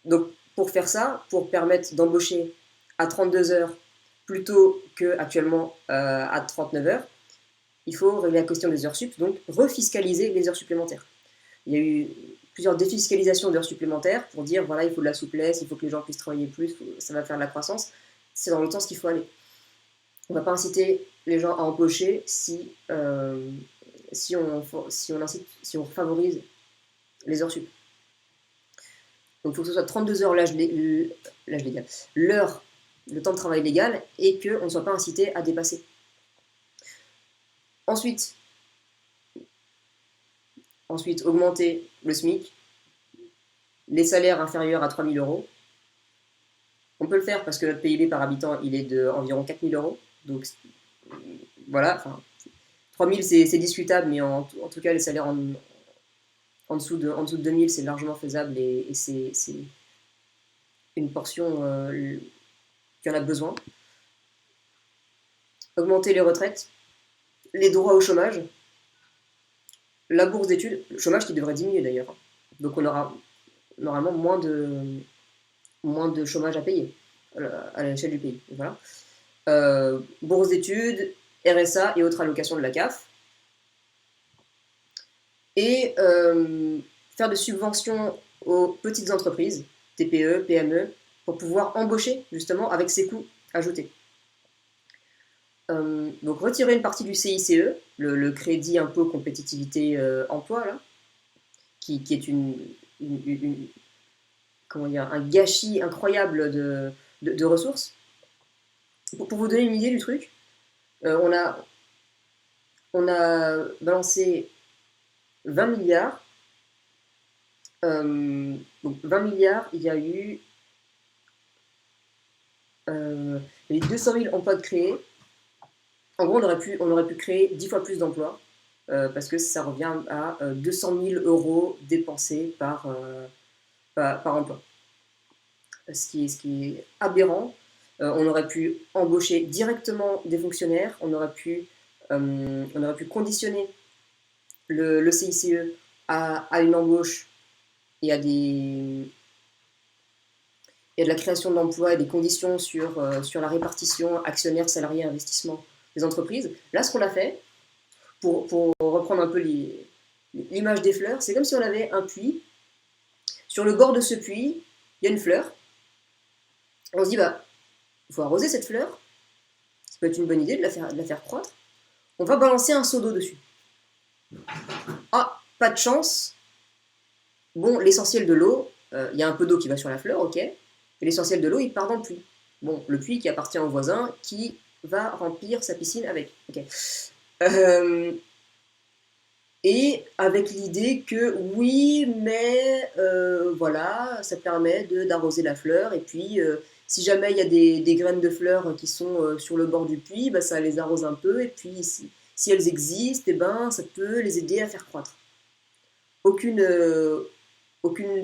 Donc, pour faire ça, pour permettre d'embaucher à 32 heures plutôt qu'actuellement à 39 heures, il faut régler la question des heures sup, donc refiscaliser les heures supplémentaires. Il y a eu plusieurs défiscalisations d'heures supplémentaires pour dire voilà, il faut de la souplesse, il faut que les gens puissent travailler plus, ça va faire de la croissance. C'est dans l'autre sens qu'il faut aller. On ne va pas inciter les gens à embaucher si on favorise les heures sup. Donc il faut que ce soit 32 heures l'âge légal, le temps de travail légal, et qu'on ne soit pas incité à dépasser. Ensuite, augmenter le SMIC, les salaires inférieurs à 3 000 euros. On peut le faire parce que notre PIB par habitant, il est d'environ 4 000 euros. Donc voilà, enfin, 3 000 c'est discutable, mais en tout cas, les salaires en dessous de 2 000, c'est largement faisable et c'est une portion qui en a besoin. Augmenter les retraites, les droits au chômage, la bourse d'études, le chômage qui devrait diminuer d'ailleurs. Donc on aura normalement moins de chômage à payer à l'échelle du pays. Voilà. Bourse d'études, RSA et autres allocations de la CAF. Et faire des subventions aux petites entreprises, TPE, PME, pour pouvoir embaucher justement avec ces coûts ajoutés. Donc retirer une partie du CICE, le crédit impôt compétitivité emploi, là, qui est comment dire, un gâchis incroyable de ressources. Pour vous donner une idée du truc, on a balancé 20 milliards. Donc 20 milliards, il y a eu 200 000 emplois de créés. En gros, on aurait pu créer 10 fois plus d'emplois parce que ça revient à 200 000 euros dépensés par emploi. Ce qui est aberrant. On aurait pu embaucher directement des fonctionnaires, on aurait pu conditionner le CICE à une embauche et à de la création d'emplois et des conditions sur la répartition actionnaires, salariés, investissement des entreprises. Là, ce qu'on a fait, pour reprendre un peu l'image des fleurs, c'est comme si on avait un puits. Sur le bord de ce puits, il y a une fleur. On se dit, bah, il faut arroser cette fleur. Ça peut être une bonne idée de la faire croître. On va balancer un seau d'eau dessus. Ah, pas de chance. Bon, l'essentiel de l'eau, il y a un peu d'eau qui va sur la fleur, ok. Et l'essentiel de l'eau, il part dans le puits. Bon, le puits qui appartient au voisin qui va remplir sa piscine avec. Ok. Et avec l'idée que oui, mais voilà, ça permet d'arroser la fleur. Et puis, si jamais il y a des graines de fleurs qui sont sur le bord du puits, bah, ça les arrose un peu. Et puis, si elles existent, eh ben, ça peut les aider à faire croître. Aucune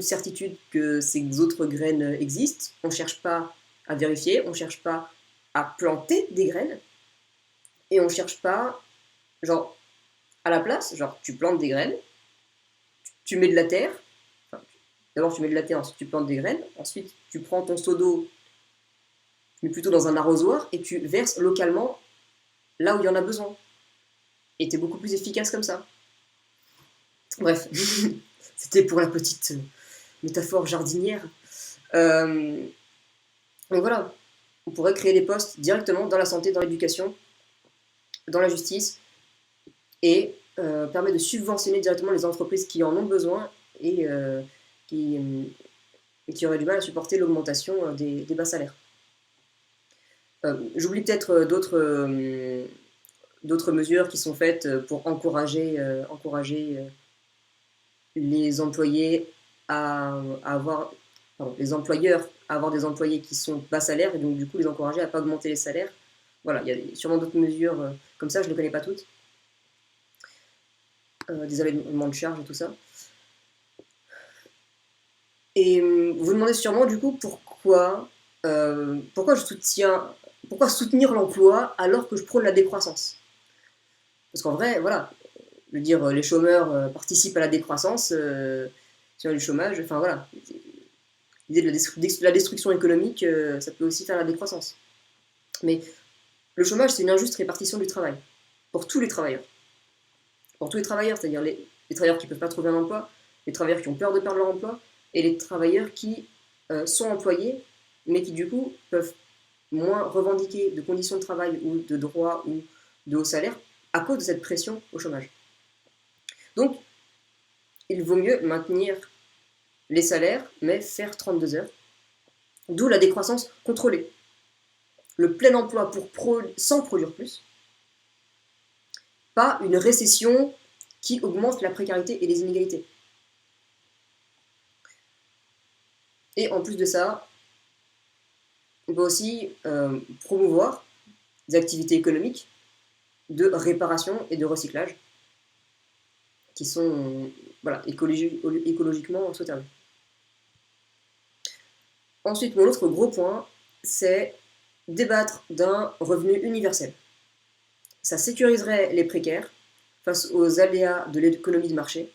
certitude que ces autres graines existent. On ne cherche pas à vérifier, on ne cherche pas à planter des graines. Et on ne cherche pas, genre, à la place, genre, tu plantes des graines, tu mets de la terre, enfin, d'abord tu mets de la terre, ensuite tu plantes des graines, ensuite tu prends ton seau d'eau, tu mets plutôt dans un arrosoir, et tu verses localement là où il y en a besoin. Et tu es beaucoup plus efficace comme ça. Bref, c'était pour la petite métaphore jardinière. Donc voilà, on pourrait créer des postes directement dans la santé, dans l'éducation, dans la justice, et permet de subventionner directement les entreprises qui en ont besoin et qui auraient du mal à supporter l'augmentation des bas salaires. J'oublie peut-être d'autres mesures qui sont faites pour encourager les employés les employeurs à avoir des employés qui sont bas salaires et donc du coup les encourager à ne pas augmenter les salaires. Voilà, il y a sûrement d'autres mesures comme ça, je ne les connais pas toutes. Des allègements de charges et tout ça. Et vous vous demandez sûrement du coup pourquoi soutenir l'emploi alors que je prône la décroissance. Parce qu'en vrai, voilà, je veux dire, les chômeurs participent à la décroissance, sur le chômage, enfin voilà. l'idée de la destruction économique, ça peut aussi faire la décroissance. Mais le chômage, c'est une injuste répartition du travail, pour tous les travailleurs. Pour tous les travailleurs, c'est-à-dire les travailleurs qui ne peuvent pas trouver un emploi, les travailleurs qui ont peur de perdre leur emploi, et les travailleurs qui sont employés, mais qui du coup peuvent moins revendiquer de conditions de travail ou de droits ou de haut salaire à cause de cette pression au chômage. Donc, il vaut mieux maintenir les salaires, mais faire 32 heures, d'où la décroissance contrôlée. Le plein emploi sans produire plus, pas une récession qui augmente la précarité et les inégalités. Et en plus de ça, on peut aussi promouvoir des activités économiques de réparation et de recyclage qui sont écologiquement soutenables. Ensuite, mon autre gros point, c'est débattre d'un revenu universel. Ça sécuriserait les précaires face aux aléas de l'économie de marché,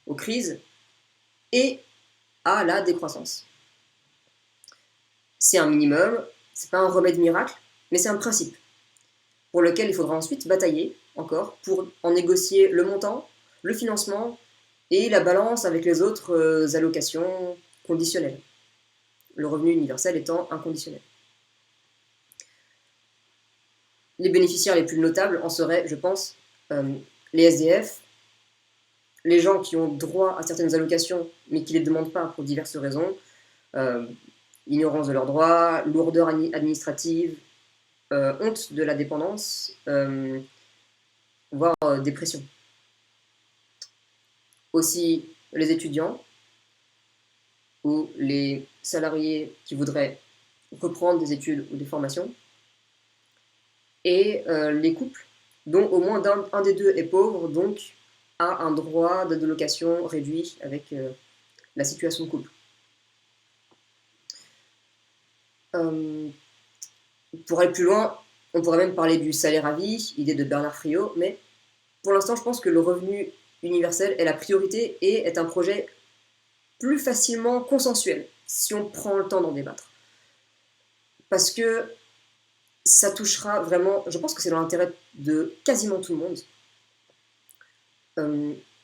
aux crises et à la décroissance. C'est un minimum, c'est pas un remède miracle, mais c'est un principe pour lequel il faudra ensuite batailler encore pour en négocier le montant, le financement et la balance avec les autres allocations conditionnelles. Le revenu universel étant inconditionnel. Les bénéficiaires les plus notables en seraient, je pense, les SDF, les gens qui ont droit à certaines allocations mais qui ne les demandent pas pour diverses raisons, ignorance de leurs droits, lourdeur administrative, honte de la dépendance, voire dépression. Aussi les étudiants ou les salariés qui voudraient reprendre des études ou des formations, et les couples dont au moins un des deux est pauvre, donc a un droit d'allocation réduit avec la situation de couple. Pour aller plus loin, on pourrait même parler du salaire à vie, idée de Bernard Friot, mais pour l'instant, je pense que le revenu universel est la priorité et est un projet plus facilement consensuel, si on prend le temps d'en débattre. Parce que ça touchera vraiment, je pense que c'est dans l'intérêt de quasiment tout le monde,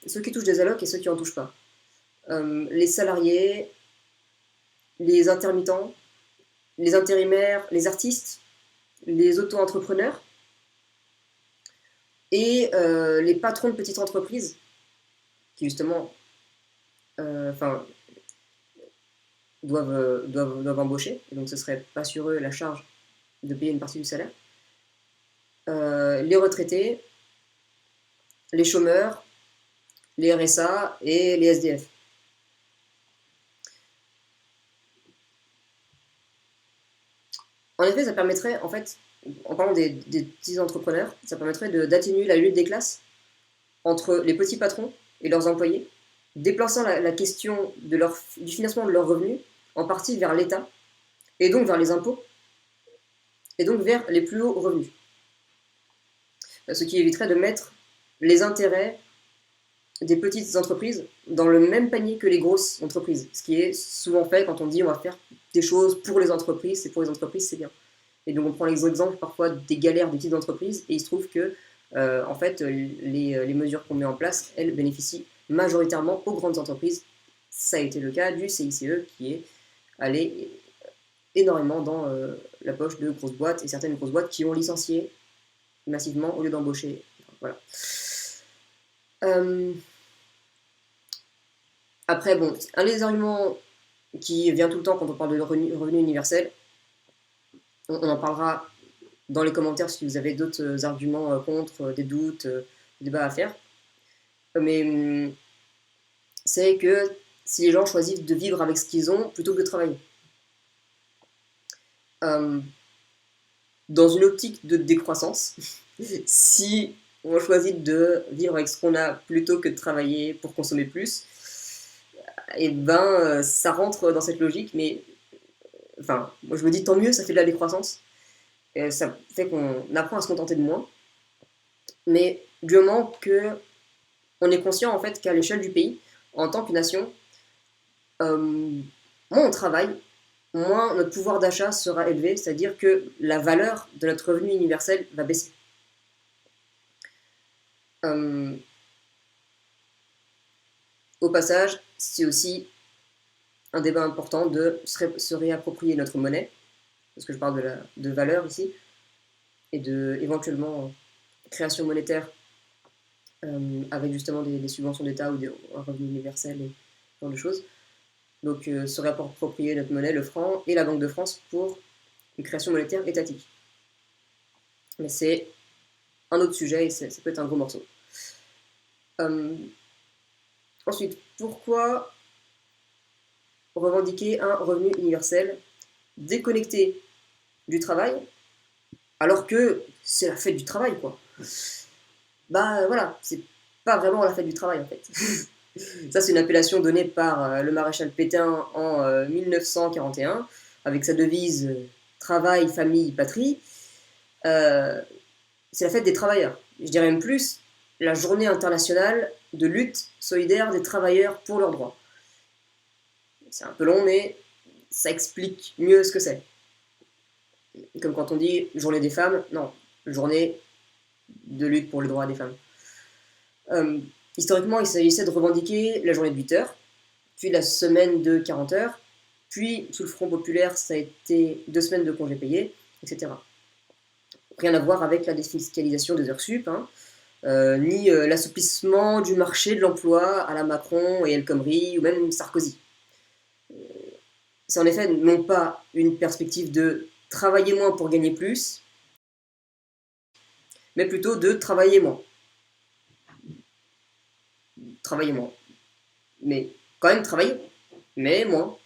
ceux qui touchent des allocs et ceux qui n'en touchent pas. Les salariés, les intermittents, les intérimaires, les artistes, les auto-entrepreneurs et les patrons de petites entreprises qui justement doivent embaucher, et donc ce serait pas sur eux la charge de payer une partie du salaire. Les retraités, les chômeurs, les RSA et les SDF. En effet, ça permettrait, en fait, en parlant des petits entrepreneurs, ça permettrait d'atténuer la lutte des classes entre les petits patrons et leurs employés, déplaçant la question du financement de leurs revenus en partie vers l'État, et donc vers les impôts, et donc vers les plus hauts revenus. Ce qui éviterait de mettre les intérêts des petites entreprises dans le même panier que les grosses entreprises, ce qui est souvent fait quand on dit on va faire des choses pour les entreprises, c'est pour les entreprises, c'est bien. Et donc on prend les exemples parfois des galères des petites entreprises, et il se trouve que en fait, les mesures qu'on met en place, elles bénéficient majoritairement aux grandes entreprises. Ça a été le cas du CICE qui est allé énormément dans la poche de grosses boîtes, et certaines grosses boîtes qui ont licencié massivement au lieu d'embaucher. Voilà. Après, bon, un des arguments qui vient tout le temps quand on parle de revenu universel, on en parlera dans les commentaires si vous avez d'autres arguments contre, des doutes, des débats à faire. Mais c'est que si les gens choisissent de vivre avec ce qu'ils ont plutôt que de travailler. Dans une optique de décroissance, si on choisit de vivre avec ce qu'on a plutôt que de travailler pour consommer plus, et ben ça rentre dans cette logique, mais enfin, moi je me dis tant mieux, ça fait de la décroissance, et ça fait qu'on apprend à se contenter de moins, mais du moment que on est conscient en fait qu'à l'échelle du pays, en tant que nation, moins on travaille, moins notre pouvoir d'achat sera élevé, c'est-à-dire que la valeur de notre revenu universel va baisser. Au passage, c'est aussi un débat important de se réapproprier notre monnaie, parce que je parle de valeur ici, et de éventuellement création monétaire avec justement des subventions d'État ou un revenu universel et ce genre de choses. Donc se réapproprier notre monnaie, le franc, et la Banque de France pour une création monétaire étatique. Mais c'est un autre sujet et ça peut être un gros morceau. Ensuite, pourquoi revendiquer un revenu universel déconnecté du travail alors que c'est la fête du travail, quoi. Bah voilà, c'est pas vraiment la fête du travail en fait. Ça, c'est une appellation donnée par le maréchal Pétain en 1941 avec sa devise travail, famille, patrie. C'est la fête des travailleurs. Je dirais même plus, la journée internationale de lutte solidaire des travailleurs pour leurs droits. C'est un peu long, mais ça explique mieux ce que c'est. Comme quand on dit journée des femmes, non, journée de lutte pour les droits des femmes. Historiquement, il s'agissait de revendiquer la journée de 8 heures, puis la semaine de 40 heures, puis sous le Front populaire, ça a été 2 semaines de congés payés, etc. Rien à voir avec la défiscalisation des heures sup, ni l'assouplissement du marché de l'emploi à la Macron et El Khomri, ou même Sarkozy. C'est en effet non pas une perspective de travailler moins pour gagner plus, mais plutôt de travailler moins. Travailler moins. Mais quand même travailler, mais moins.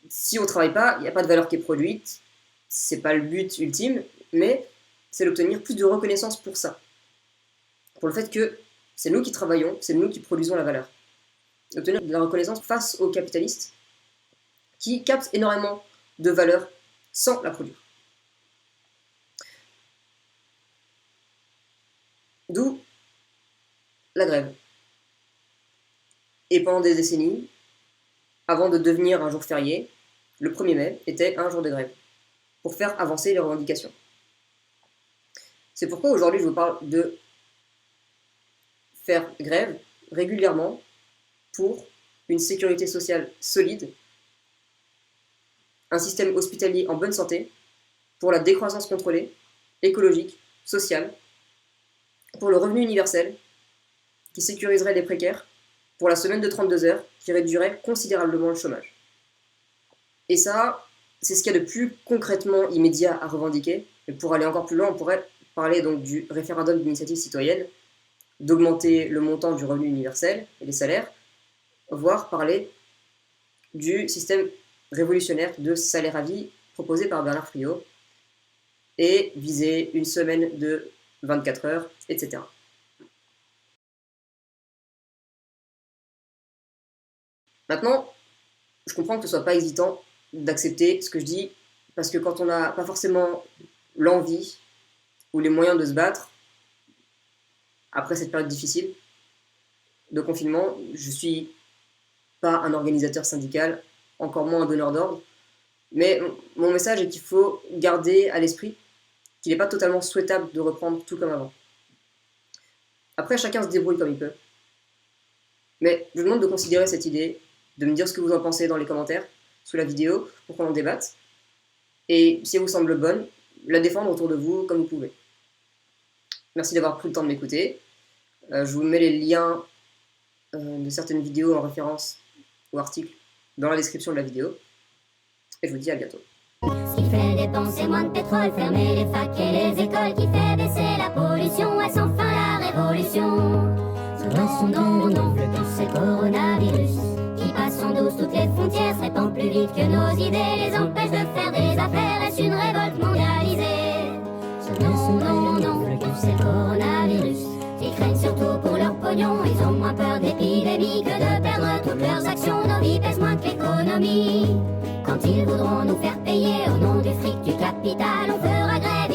Si on ne travaille pas, il n'y a pas de valeur qui est produite, c'est pas le but ultime, mais c'est d'obtenir plus de reconnaissance pour ça. Pour le fait que c'est nous qui travaillons, c'est nous qui produisons la valeur. Obtenir de la reconnaissance face aux capitalistes qui captent énormément de valeur sans la produire. D'où la grève. Et pendant des décennies, avant de devenir un jour férié, le 1er mai était un jour de grève, pour faire avancer les revendications. C'est pourquoi aujourd'hui je vous parle de faire grève régulièrement pour une sécurité sociale solide, un système hospitalier en bonne santé, pour la décroissance contrôlée, écologique, sociale, pour le revenu universel, qui sécuriserait les précaires, pour la semaine de 32 heures, qui réduirait considérablement le chômage. Et ça, c'est ce qu'il y a de plus concrètement immédiat à revendiquer. Et pour aller encore plus loin, on pourrait parler donc du référendum d'initiative citoyenne, d'augmenter le montant du revenu universel et les salaires, voire parler du système révolutionnaire de salaire à vie proposé par Bernard Friot et viser une semaine de 24 heures, etc. Maintenant, je comprends que ce soit pas hésitant d'accepter ce que je dis, parce que quand on n'a pas forcément l'envie ou les moyens de se battre, après cette période difficile de confinement, je suis pas un organisateur syndical, encore moins un donneur d'ordre, mais mon message est qu'il faut garder à l'esprit qu'il n'est pas totalement souhaitable de reprendre tout comme avant. Après, chacun se débrouille comme il peut. Mais je vous demande de considérer cette idée, de me dire ce que vous en pensez dans les commentaires, sous la vidéo, pour qu'on en débatte. Et si elle vous semble bonne, la défendre autour de vous comme vous pouvez. Merci d'avoir pris le temps de m'écouter. Je vous mets les liens de certaines vidéos en référence ou articles dans la description de la vidéo. Et je vous dis à bientôt. Ce qui fait dépenser moins de pétrole, fermer les facs et les écoles, qui fait baisser la pollution, et sans fin la révolution. Non, non, tous ces coronavirus qui passent en douce toutes les frontières, se répandent plus vite que nos idées, les empêchent de faire des affaires, est-ce une révolte mondialisée? Non, tous ces coronavirus qui craignent surtout pour leur pognon, ils ont moins peur d'épidémie que de perdre toutes leurs actions, nos vies pèsent moins que l'économie. Quand ils voudront nous faire payer au nom du fric du capital, on fera grève.